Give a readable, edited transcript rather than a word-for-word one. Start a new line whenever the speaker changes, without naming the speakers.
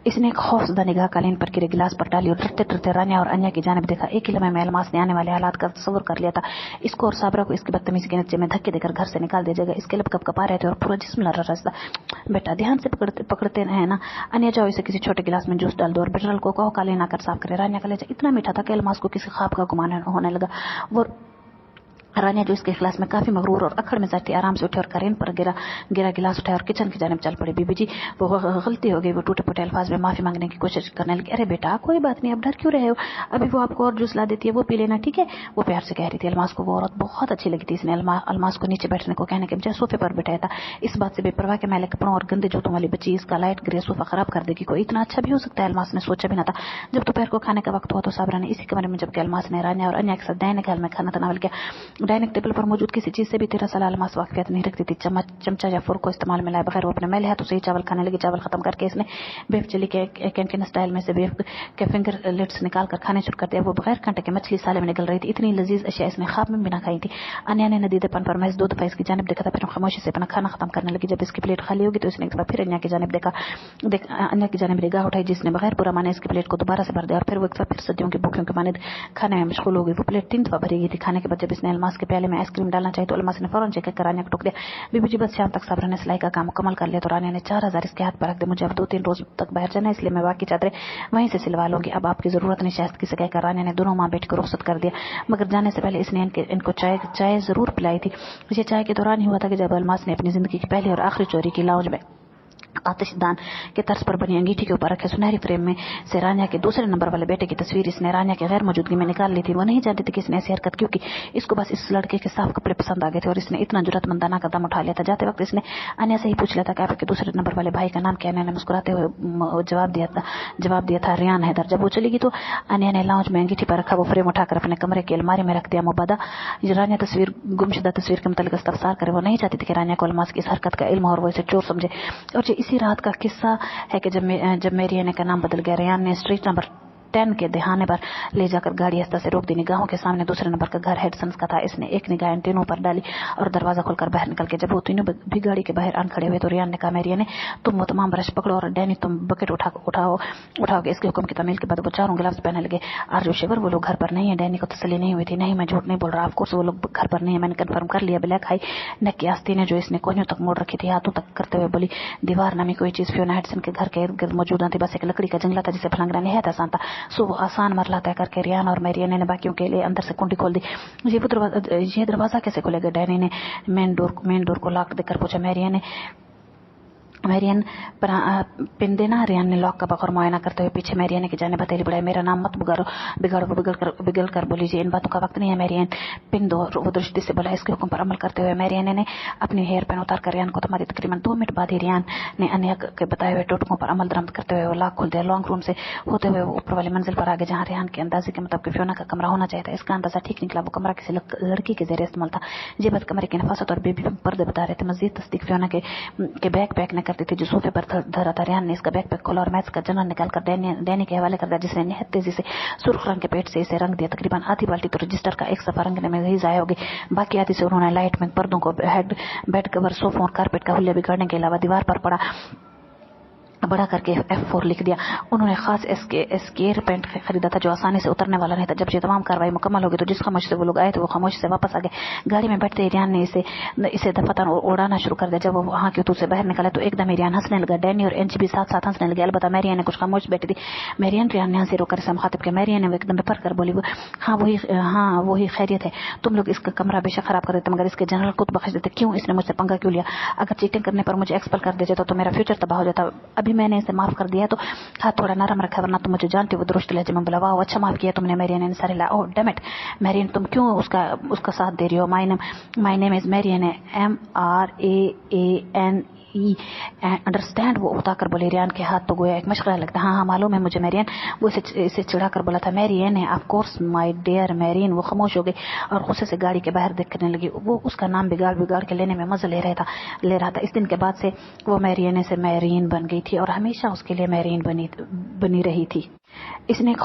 اس نے ایک خوفزدہ نگاہ قالین پر گرے گلاس پر ڈالی اور ڈرتے ڈرتے رانیا اور انیا کی جانب دیکھا. ایک ہی لمحے میں الماس نے آنے والے حالات کا تصور کر لیا تھا. اس کو اور صابرہ کو اس کی بدتمیزی کے نتیجے میں دھکے دے کر گھر سے نکال دیا جائے گا. اس کے لب کپ کپا رہے تھے اور پورا جسم لڑ رہا تھا. بیٹا دھیان سے پکڑتے ہیں نا. انیا جاؤ اسے کسی چھوٹے گلاس میں جوس ڈال دو اور بٹرل کو کہو قالین آ کر صاف کرے. رانیا کا لہجہ اتنا میٹھا تھا کہ الماس کو کسی خواب کا گمان ہونے لگا. وہ رانیا جو اس کے اخلاص میں کافی مغرور اور اکھڑ مزاج تھی آرام سے اٹھے اور قالین پر گرا گلاس اٹھایا اور کچن کی جانب چل پڑے. بی بی جی وہ غلطی ہو گئی. وہ ٹوٹے پھوٹے الفاظ میں معافی مانگنے کی کوشش کرنے لگی. ارے بیٹا کوئی بات نہیں, اب ڈر کیوں رہے ہو؟ ابھی وہ آپ کو اور جوس لا دیتی ہے, وہ پی لینا ٹھیک ہے, وہ پیار سے کہہ رہی تھی. الماس کو وہ عورت بہت اچھی لگی تھی. اس نے الماس کو نیچے بیٹھنے کو کہنے کے بجائے صوفے پر بٹھایا تھا. اس بات سے بے پرواہ کے میلے کپڑوں اور گندے جوتوں والی بچی اس کا لائٹ گرے صوفہ خراب کر دے گی. کوئی اتنا اچھا بھی ہو سکتا ہے؟ الماس نے سوچا بھی نہ تھا. جب دوپہر کو کھانے کا وقت ہوا تو صابرہ نے اسی کمرے میں, جبکہ الماس نے رانیا اور انیا کے ساتھ ڈائننگ ہال میں کھانا تناول کیا. ڈائننگ ٹیبل پر موجود کسی چیز سے بھی 13 سالہ الماس واقفیت نہیں رکھتی تھی. چمچہ یا فورک کو استعمال میں لائے بغیر وہ اپنے میلے ہاتھوں سے ہی چاول کھانے لگی. چاول ختم کر کے اس نے بیف چلی کے کینٹین اسٹائل میں سے بیف کے فنگر لٹس نکال کر کھانے شروع کر دیا. وہ بغیر کانٹے کے مچھلی سالے میں نگل رہی تھی. اتنی لذیذ اشیاء اس نے خواب میں بھی نہ کھائی تھی. انیا نے ندیدے پن پر محض 2 دفعہ اس کی جانب دیکھا تھا, پھر خاموشی سے اپنا کھانا ختم کرنے لگی. جب اس کی پلیٹ خالی ہوگی تو اس نے ایک بار پھر انیا کی جانب دیکھا. انیا کی جانب نگاہ اٹھائی جس نے بغیر پورا مانے اس کی پلیٹ کو دوبارہ سے بھر دیا, اور پھر وہ ایک بار پھر صدیوں کی بھوکیوں کے مانند کھانے میں مشغول ہو گئی. وہ پلیٹ 3 دفعہ بھری گئی تھی. کھانے کے بعد جب اس نے الماس کے پیالے میں آئس کریم ڈالنا چاہی تو الماس نے فوراً چیک کر رانیا کو ٹوک دیا. بی بی جی بس شام تک صابرہ نے سلائی کا کام مکمل کر لیا تو رانیا نے 4000 اس کے ہاتھ پر رکھ دے. مجھے اب 2-3 روز تک باہر جانا ہے, اس لیے میں باقی چادریں وہیں سے سلوا لوں گی. اب آپ کی ضرورت نہیں. شائستگی سے کہہ کر رانیا نے دونوں ماں بیٹی کو رخصت کر دیا. مگر جانے سے پہلے اس نے ان کو چائے ضرور پلائی تھی. یہ چائے کے دوران ہی ہوا تھا کہ جب الماس نے اپنی زندگی کی پہلی اور آخری چوری کی. لاؤنج میں آتش دان کے طرز پر بنی انگیٹھی کے اوپر رکھے سنہری فریم میں سے رانیا کے دوسرے نمبر والے بیٹے کی تصویر اس نے رانیا کی غیر موجودگی میں نکال لی تھی. وہ نہیں جانتی تھی کہ اس نے ایسی حرکت کیوں کی. اس کو بس اس لڑکے کے صاف کپڑے پسند آ گئے تھے اور اس نے اتنا جرأت مندانہ قدم اٹھا لیا تھا. جاتے وقت اس نے انیا سے ہی پوچھ لیا تھا کہ آپ کے دوسرے نمبر والے بھائی کا نام کیا ہے. انیا نے مسکراتے ہوئے جواب دیا تھا ریان حیدر. جب وہ چلی گئی تو انیا نے لاؤنج میں انگیٹھی پر رکھا وہ فریم اٹھا کر اپنے کمرے کی الماری میں رکھ دیا. مبادہ رانیا گمشدہ تصویر کے متعلق استفسار کرے. وہ نہیں چاہتی تھی کہ رانیا کو الماس کی اس حرکت کا علم اور وہ اسے چور سمجھے. اور یہ اسی رات کا قصہ ہے کہ جب میری انیا کا نام بدل گیا. ریان نے اسٹریٹ نمبر 10 کے دہانے پر لے جا کر گاڑی آہستہ سے روک دی. نگاہوں کے سامنے دوسرے نمبر کا گھر ہیڈسنس کا تھا. اس نے ایک نگاہ ان تینوں پر ڈالی اور دروازہ کھول کر باہر نکل کے جب وہ تینوں بھی گاڑی کے باہر آن کھڑے ہوئے تو ریان نے کہا, میری نے تم وہ تمام برش پکڑو اور ڈینی تم بکٹ اٹھاؤ گے. اس کے حکم کی تعمیل کے بعد وہ چاروں گلافز پہننے لگے. آرجو شیور وہ لوگ گھر پر نہیں ہیں. ڈینی کو تسلی نہیں ہوئی تھی. نہیں میں جھوٹ نہیں بول رہا, آف کورس وہ لوگ گھر پر نہیں ہیں, میں نے کنفرم کر لیا. بلیک ہائی نیک کی آستینیں جو اس نے کوہنیوں تک موڑ رکھی تھی ہاتھوں تک کرتے ہوئے بولی, دیوار نامی کوئی چیز فیونا ہیڈسن کے گھر کے ارد گرد موجود نہ تھی. بس ایک لکڑی کا جنگلہ تھا جسے پھلانگنا نہایت آسان تھا. سو وہ آسان مرحلہ طے کر کے ریان اور میری نے باقیوں کے لیے اندر سے کنڈی کھول دی. یہ دروازہ کیسے کھولے گا؟ ڈینی نے مین ڈور کو لاک دے کر پوچھا. میرین پن دینا. ریان نے لاک کا بغور معائنہ کرتے ہوئے پیچھے میرین کی جانب ہتھیلی بڑھائی. میرا نام مت بگڑ کر بولی جی, ان باتوں کا وقت نہیں ہے. میرین پن دو. وہ درستی سے بولا. اس کے حکم پر عمل کرتے ہوئے میرین نے اپنی ہیئر پین اتار کر ریان کو تھما دی. تقریباً 2 منٹ بعد ہی ریان نے انیا کے بتائے ہوئے ٹوٹکوں پر عمل درآمد کرتے ہوئے وہ لاک کھول دیا. لانگ روم سے ہوتے ہوئے وہ اوپر والی منزل پر آگے جہاں ریان کے اندازے کے مطابق فیونا کا کمرہ ہونا چاہیے تھا. اس کا اندازہ ٹھیک نکلا. وہ کمرہ کسی لڑکی کے زیر استعمال تھا. یہ بات کمرے کی نفاست اور بیبی پردے بتا رہے تھے. مزید تصدیق فیونا کے بیک پیک نے کرتی تھی جو صوفے پر دھرا تھا. ریان نے اس کا بیک پیک کھولا اور میتھس کا جنرل نکال کر ڈینی کے حوالے کر دیا جس نے نہایت تیزی سے سرخ رنگ کے پیٹ سے اسے رنگ دیا. تقریباً آدھی بالٹی تو رجسٹر کا ایک صفحہ رنگنے میں ہی ضائع ہو گئی. باقی آدھی سے انہوں نے لائٹ میں پردوں کو بیڈ کور صوفوں اور کارپیٹ کا حلیہ بگاڑنے کے علاوہ دیوار پر بڑا کر کے F4 لکھ دیا. انہوں نے خاص اسکیئر پینٹ خریدا تھا جو آسانی سے اترنے والا نہیں تھا. جب یہ تمام کاروائی مکمل ہوگی تو جس خاموشی سے وہ لوگ آئے تھے وہ خاموشی سے واپس آ گئے. گاڑی میں بیٹھتے ہی ریان نے اسے دفتر اڑانا شروع کر دیا. جب وہ وہاں کے سے باہر نکلا تو ایک دم ریان ہنسنے لگا. ڈینی اور انچ بھی ساتھ ساتھ ہنسنے لگے. البتہ میرین نے کچھ خاموش بیٹھی تھی. ریان نے ہنسی روک کر اسے مخاطب کیا. میرین نے ایک دم بپر کر بولی, ہاں وہی خیریت ہے. تم لوگ اس کا کمرہ بے شک خراب کر دیتے مگر اس کے جنرل کو بخش دیتے. کیوں اس نے مجھ سے پنگا کیوں لیا؟ اگر چیٹنگ کرنے پر مجھے ایکسپل کر دیا تو میرا فیوچر تباہ ہو جاتا. ابھی میں نے اسے معاف کر دیا تو ہاتھ تھوڑا نرم رکھا ورنہ تم مجھے جانتی ہو. درست لہجے میں بولا, واہ اچھا معاف کیا تم نے. میرین نے سارے اوہ ڈیم اٹ. میرین تم کیوں اس کا ساتھ دے رہی ہو؟ مائی نیم از میرین MRAANE انڈرسٹینڈ. وہ اٹھا کر بولے. ریان کے ہاتھ تو گویا ایک مشغلہ لگتا. ہاں معلوم ہے مجھے میرین. وہ اسے چڑھا کر بولا تھا. میرین ہے of course my dear marine. وہ خاموش ہو گئی اور غصے سے گاڑی کے باہر دیکھنے لگی. وہ اس کا نام بگاڑ کے لینے میں مزہ لے رہا تھا. اس دن کے بعد سے وہ میرین سے میرین بن گئی تھی اور ہمیشہ اس کے لیے میرین بنی رہی تھی. اس نے